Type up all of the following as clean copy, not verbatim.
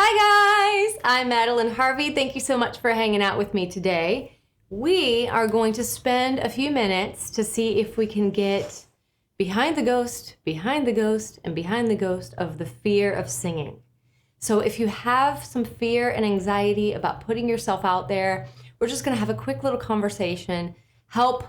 Hi guys, I'm Madeline Harvey. Thank you so much for hanging out with me today. We are going to spend a few minutes to see if we can get behind the ghost, and behind the ghost of the fear of singing. So if you have some fear and anxiety about putting yourself out there, we're just going to have a quick little conversation, help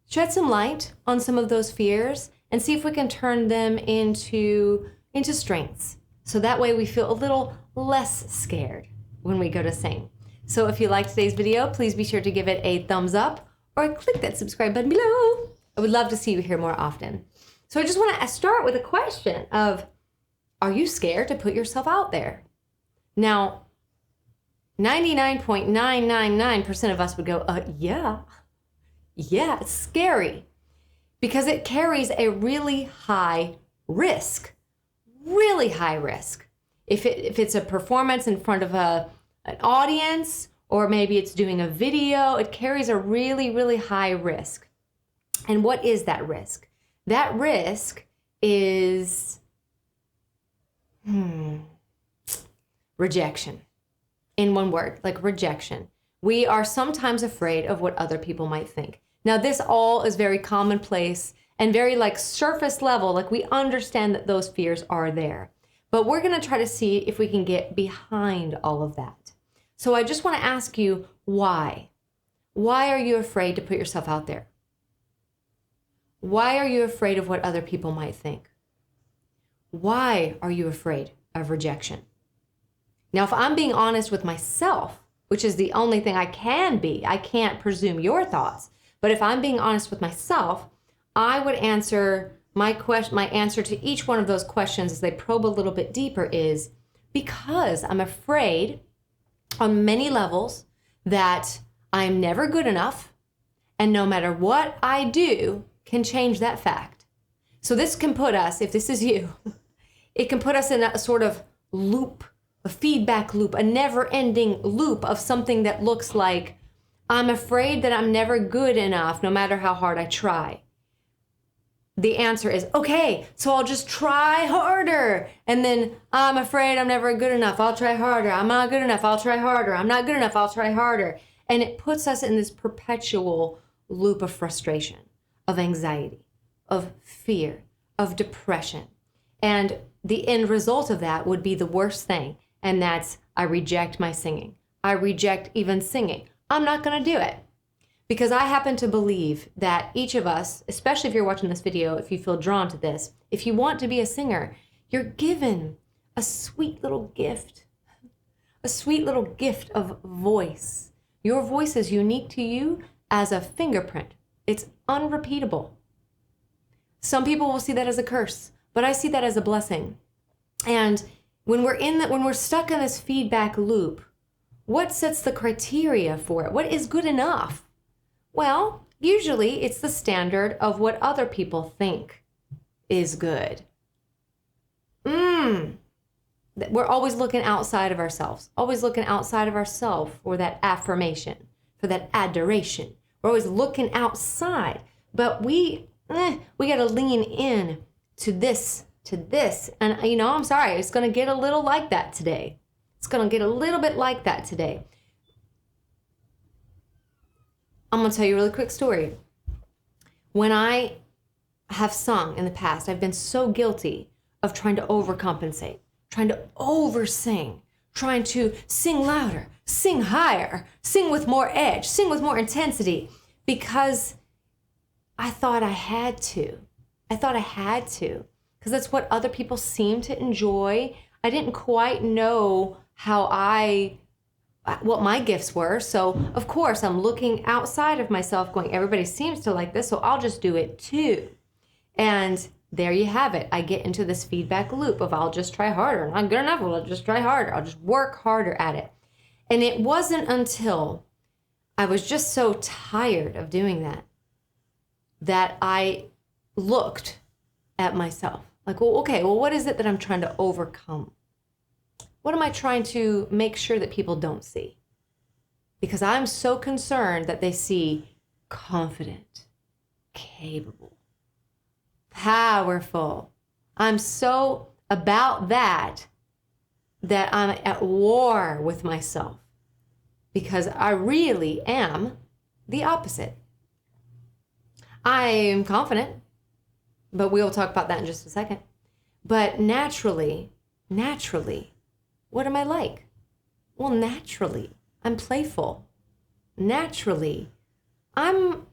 shed some light on some of those fears and see if we can turn them into strengths. So that way we feel a little less scared when we go to sing. So if you like today's video, please be sure to give it a thumbs up or click that subscribe button below. I would love to see you here more often. So I just want to start with a question of, are you scared to put yourself out there? Now, 99.999% of us would go, yeah, it's scary because it carries a really high risk. Really high risk. If it's a performance in front of an audience, or maybe it's doing a video, it carries a really, really high risk. And what is that risk? That risk is rejection. In one word, like rejection. We are sometimes afraid of what other people might think. Now, this all is very commonplace and very like surface level, like we understand that those fears are there. But we're gonna try to see if we can get behind all of that. So I just wanna ask you, why? Why are you afraid to put yourself out there? Why are you afraid of what other people might think? Why are you afraid of rejection? Now, if I'm being honest with myself, which is the only thing I can be, I can't presume your thoughts, but if I'm being honest with myself, I would answer my answer to each one of those questions as they probe a little bit deeper is because I'm afraid on many levels that I'm never good enough, and no matter what I do can change that fact. So this can put us, if this is you, it can put us in a sort of loop, a feedback loop, a never-ending loop of something that looks like I'm afraid that I'm never good enough no matter how hard I try. The answer is, okay, so I'll just try harder. And then I'm afraid I'm never good enough. I'll try harder. I'm not good enough. I'll try harder. I'm not good enough. I'll try harder. And it puts us in this perpetual loop of frustration, of anxiety, of fear, of depression. And the end result of that would be the worst thing. And that's, I reject my singing. I reject even singing. I'm not going to do it. Because I happen to believe that each of us, especially if you're watching this video, if you feel drawn to this, if you want to be a singer, you're given a sweet little gift of voice. Your voice is unique to you as a fingerprint. It's unrepeatable. Some people will see that as a curse, but I see that as a blessing. And when we're stuck in this feedback loop, what sets the criteria for it? What is good enough? Well, usually it's the standard of what other people think is good. We're always looking outside of ourselves, for that affirmation, for that adoration. We're always looking outside, but we got to lean in to this. And I'm sorry, it's going to get a little like that today. It's going to get a little bit like that today. I'm going to tell you a really quick story. When I have sung in the past, I've been so guilty of trying to overcompensate, trying to oversing, trying to sing louder, sing higher, sing with more edge, sing with more intensity, because I thought I had to. Because that's what other people seem to enjoy. I didn't quite know what my gifts were. So of course I'm looking outside of myself going, everybody seems to like this, so I'll just do it too. And there you have it. I get into this feedback loop of I'll just try harder. Not good enough, well, I'll just try harder. I'll just work harder at it. And it wasn't until I was just so tired of doing that I looked at myself. Like, well, okay, what is it that I'm trying to overcome? What am I trying to make sure that people don't see? Because I'm so concerned that they see confident, capable, powerful. I'm so about that that I'm at war with myself because I really am the opposite. I am confident, but we'll talk about that in just a second. But naturally, what am I like? Well, naturally, I'm playful. Naturally, I'm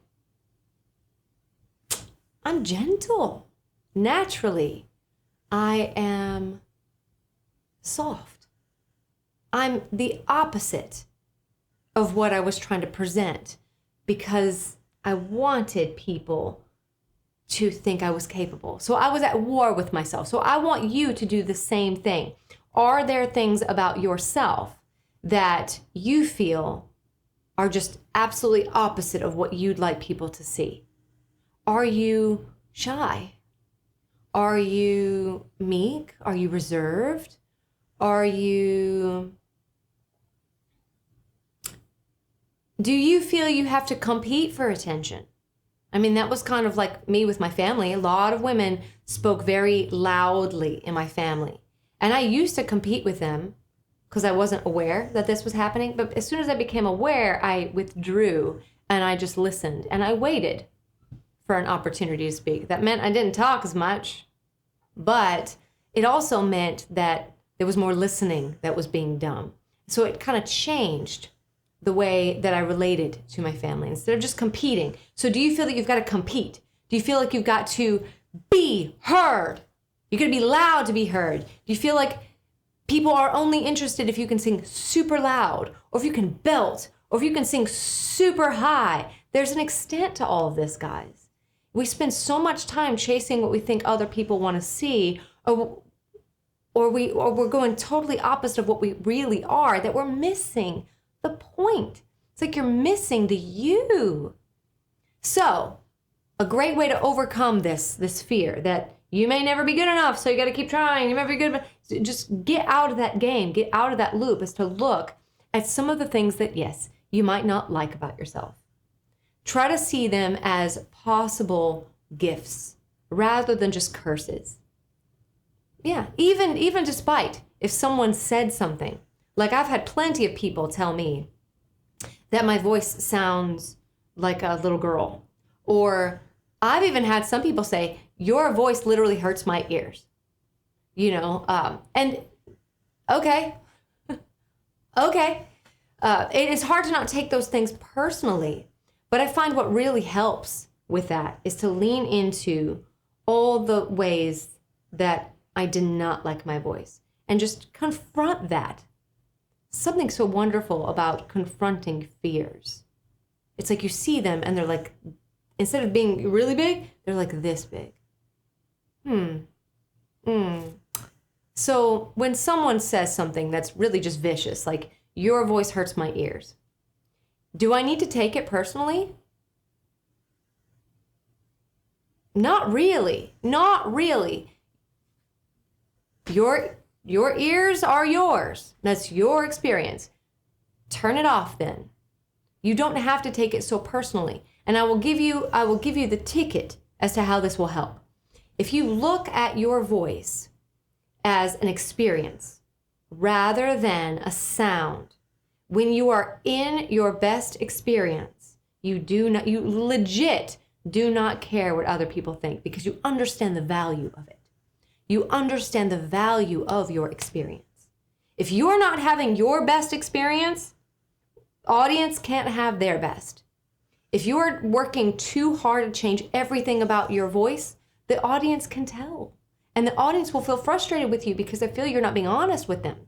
gentle. Naturally, I am soft. I'm the opposite of what I was trying to present because I wanted people to think I was capable. So I was at war with myself. So I want you to do the same thing. Are there things about yourself that you feel are just absolutely opposite of what you'd like people to see? Are you shy? Are you meek? Are you reserved? Do you feel you have to compete for attention? I mean, that was kind of like me with my family. A lot of women spoke very loudly in my family. And I used to compete with them because I wasn't aware that this was happening. But as soon as I became aware, I withdrew and I just listened and I waited for an opportunity to speak. That meant I didn't talk as much, but it also meant that there was more listening that was being done. So it kind of changed the way that I related to my family instead of just competing. So do you feel that you've got to compete? Do you feel like you've got to be heard? You're going to be loud to be heard. Do you feel like people are only interested if you can sing super loud, or if you can belt, or if you can sing super high? There's an extent to all of this, guys. We spend so much time chasing what we think other people want to see, or we're going totally opposite of what we really are, that we're missing the point. It's like you're missing the you. So a great way to overcome this fear that you may never be good enough, so you got to keep trying, you never be good, just get out of that game, get out of that loop, is to look at some of the things that, yes, you might not like about yourself. Try to see them as possible gifts rather than just curses. Yeah, even despite if someone said something. Like, I've had plenty of people tell me that my voice sounds like a little girl. Or I've even had some people say, your voice literally hurts my ears. And okay. Okay. It is hard to not take those things personally. But I find what really helps with that is to lean into all the ways that I did not like my voice and just confront that. Something so wonderful about confronting fears. It's like you see them and they're like, instead of being really big, they're like this big. So when someone says something that's really just vicious, like your voice hurts my ears, do I need to take it personally? Not really. Not really. Your ears are yours. That's your experience. Turn it off then. You don't have to take it so personally. And I will give you the ticket as to how this will help. If you look at your voice as an experience rather than a sound, when you are in your best experience, you legit do not care what other people think because you understand the value of it. You understand the value of your experience. If you're not having your best experience, audience can't have their best. If you're working too hard to change everything about your voice, the audience can tell. And the audience will feel frustrated with you because they feel you're not being honest with them.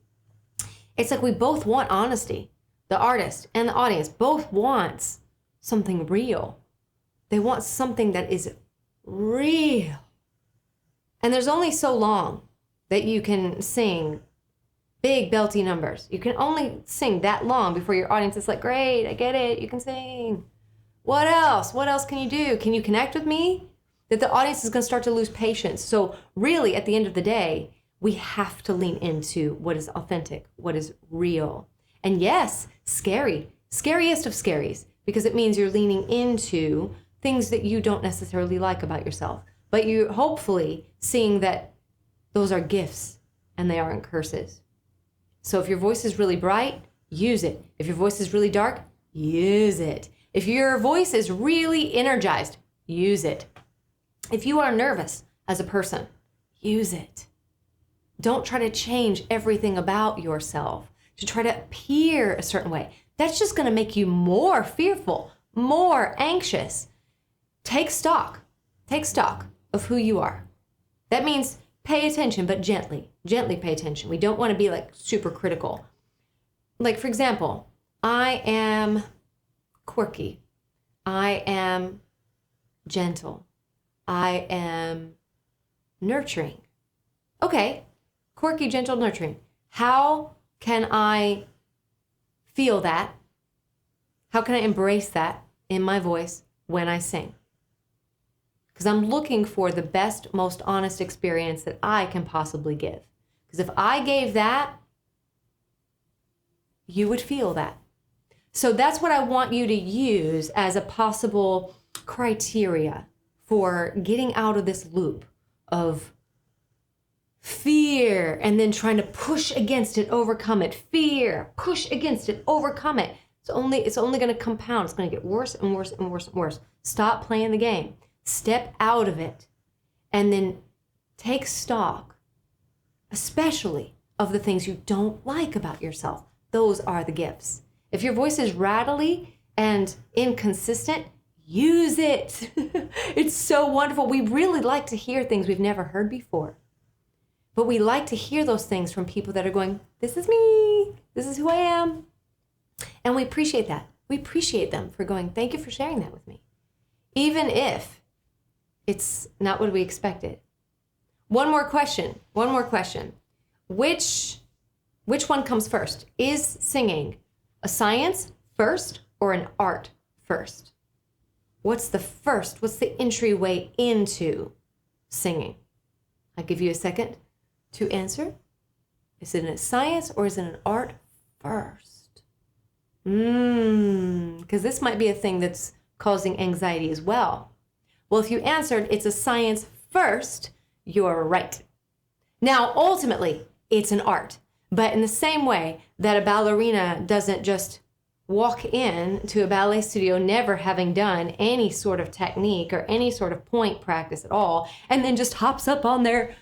It's like we both want honesty. The artist and the audience both wants something real. They want something that is real. And there's only so long that you can sing big belty numbers. You can only sing that long before your audience is like, great, I get it, you can sing. What else? What else can you do? Can you connect with me? That the audience is going to start to lose patience. So really, at the end of the day, we have to lean into what is authentic, what is real. And yes, scary, scariest of scaries, because it means you're leaning into things that you don't necessarily like about yourself. But you're hopefully seeing that those are gifts and they aren't curses. So if your voice is really bright, use it. If your voice is really dark, use it. If your voice is really energized, use it. If you are nervous as a person, use it. Don't try to change everything about yourself to try to appear a certain way. That's just going to make you more fearful, more anxious. Take stock of who you are. That means pay attention, but gently pay attention. We don't want to be like super critical. Like, for example, I am quirky. I am gentle. I am nurturing. Okay, quirky, gentle, nurturing. How can I feel that? How can I embrace that in my voice when I sing? Because I'm looking for the best, most honest experience that I can possibly give. Because if I gave that, you would feel that. So that's what I want you to use as a possible criteria for getting out of this loop of fear and then trying to push against it, overcome it. Fear, push against it, overcome it. It's only going to compound. It's going to get worse and worse and worse and worse. Stop playing the game. Step out of it and then take stock, especially of the things you don't like about yourself. Those are the gifts. If your voice is rattly and inconsistent, use it. It's so wonderful. We really like to hear things we've never heard before. But we like to hear those things from people that are going, this is me. This is who I am. And we appreciate that. We appreciate them for going, thank you for sharing that with me. Even if it's not what we expected. One more question. Which one comes first? Is singing a science first or an art first? What's the first? What's the entryway into singing? I'll give you a second to answer. Is it a science or is it an art first? Because this might be a thing that's causing anxiety as well. Well, if you answered it's a science first, you're right. Now, ultimately, it's an art. But in the same way that a ballerina doesn't just walk in to a ballet studio never having done any sort of technique or any sort of point practice at all, and then just hops up on their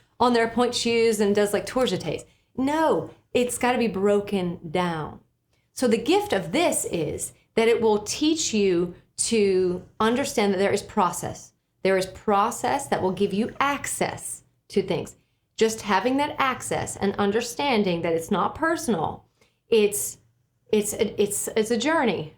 point shoes and does like tour jetés. No, it's got to be broken down. So the gift of this is that it will teach you to understand that there is process. There is process that will give you access to things. Just having that access and understanding that it's not personal, it's a journey.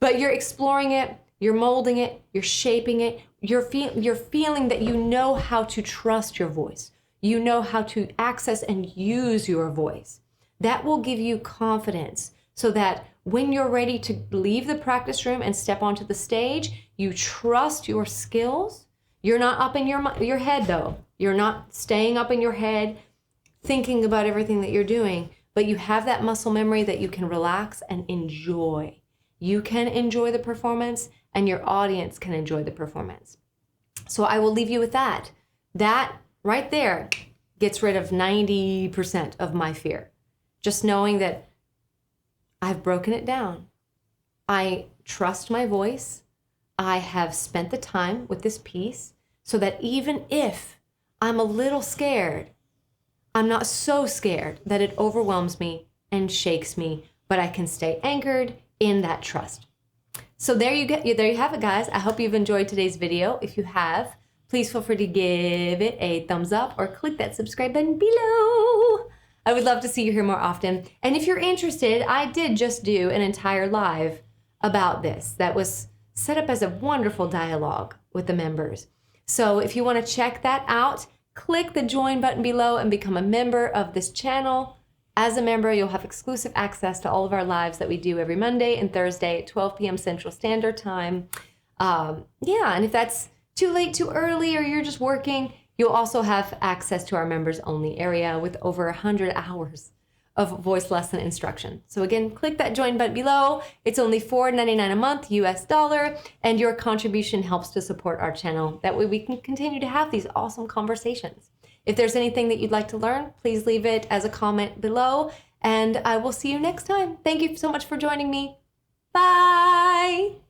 But you're exploring it, you're molding it, you're shaping it, you're feeling that you know how to trust your voice. You know how to access and use your voice. That will give you confidence so that when you're ready to leave the practice room and step onto the stage, you trust your skills. You're not up in your head though. You're not staying up in your head thinking about everything that you're doing, but you have that muscle memory that you can relax and enjoy. You can enjoy the performance and your audience can enjoy the performance. So I will leave you with that. That right there gets rid of 90% of my fear. Just knowing that I've broken it down. I trust my voice. I have spent the time with this piece so that even if I'm a little scared, I'm not so scared that it overwhelms me and shakes me, but I can stay anchored in that trust. So there you have it, guys. I hope you've enjoyed today's video. If you have, please feel free to give it a thumbs up or click that subscribe button below. I would love to see you here more often. And if you're interested, I did just do an entire live about this that was set up as a wonderful dialogue with the members. So if you want to check that out, click the join button below and become a member of this channel. As a member, you'll have exclusive access to all of our lives that we do every Monday and Thursday at 12 p.m. Central Standard Time. And if that's too late, too early, or you're just working, you'll also have access to our members only area with over 100 hours of voice lesson instruction. So again, click that join button below. It's only $4.99 a month, US dollar, and your contribution helps to support our channel. That way we can continue to have these awesome conversations. If there's anything that you'd like to learn, please leave it as a comment below, and I will see you next time. Thank you so much for joining me. Bye.